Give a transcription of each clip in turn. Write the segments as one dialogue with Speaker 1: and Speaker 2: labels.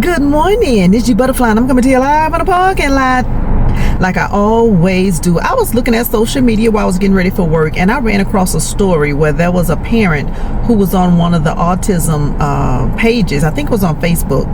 Speaker 1: Good morning, it's Gbutterfly and I'm coming to you live on the parking lot like I always do. I was looking at social media while I was getting ready for work, and I ran across a story where there was a parent who was on one of the autism pages. I think it was on Facebook.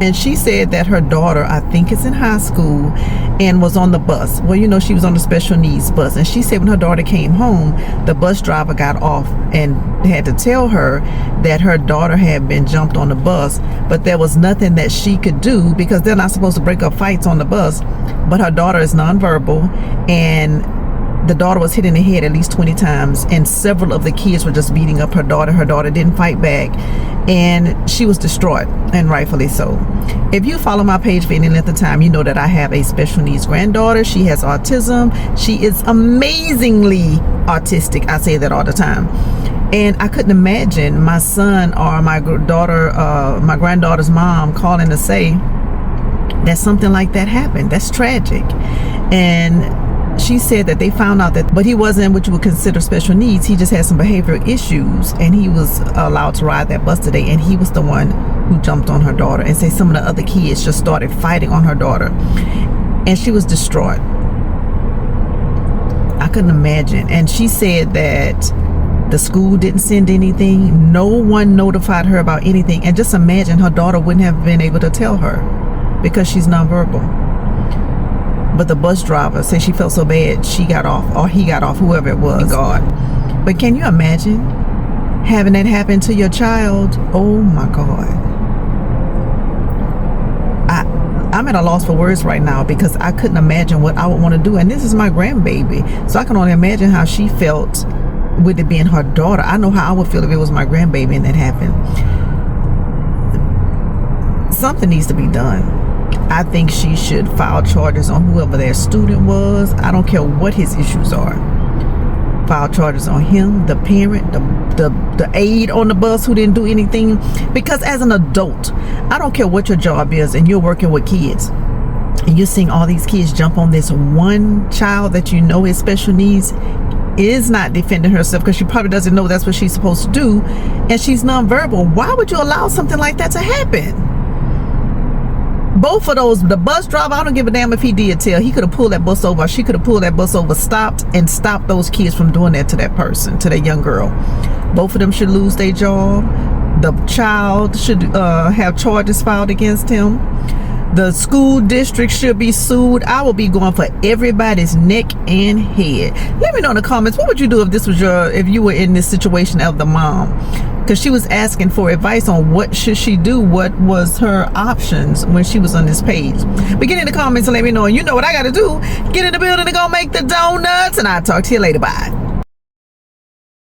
Speaker 1: And she said that her daughter, I think it's in high school, and was on the bus. Well, you know, she was on the special needs bus. And she said when her daughter came home, the bus driver got off and had to tell her that her daughter had been jumped on the bus, but there was nothing that she could do because they're not supposed to break up fights on the bus. But her daughter is nonverbal, and the daughter was hit in the head at least 20 times, and several of the kids were just beating up her daughter. Her daughter didn't fight back, and she was distraught, and rightfully so. If you follow my page for any length of time, you know that I have a special needs granddaughter. She has autism. She is amazingly autistic. I say that all the time. And I couldn't imagine my son or my daughter, my granddaughter's mom calling to say that something like that happened. That's tragic. And she said that they found out that, but he wasn't what you would consider special needs. He just had some behavioral issues, and he was allowed to ride that bus today, and he was the one who jumped on her daughter, and say some of the other kids just started fighting on her daughter, and she was distraught. I couldn't imagine. And she said that the school didn't send anything. No one notified her about anything. And just imagine, her daughter wouldn't have been able to tell her because she's nonverbal. But the bus driver said she felt so bad she got off, or he got off, whoever it was. God. But can you imagine having that happen to your child? Oh my God. I'm at a loss for words right now because I couldn't imagine what I would want to do. And this is my grandbaby, so I can only imagine how she felt with it being her daughter. I know how I would feel if it was my grandbaby and that happened. Something needs to be done. I think she should file charges on whoever their student was. I don't care what his issues are. File charges on him, the parent, the aide on the bus who didn't do anything. Because as an adult, I don't care what your job is, and you're working with kids, and you're seeing all these kids jump on this one child that you know is special needs, is not defending herself because she probably doesn't know that's what she's supposed to do, and she's nonverbal. Why would you allow something like that to happen? Both of those, the bus driver, I don't give a damn if he did tell. He could have pulled that bus over, or she could have pulled that bus over, stopped those kids from doing that to that person, to that young girl. Both of them should lose their job. The child should have charges filed against him. The school district should be sued. I will be going for everybody's neck and head. Let me know in the comments, what would you do if this was if you were in this situation of the mom? Because she was asking for advice on what should she do, what was her options when she was on this page. But get in the comments and let me know. And you know what I got to do. Get in the building and go make the donuts. And I'll talk to you later. Bye.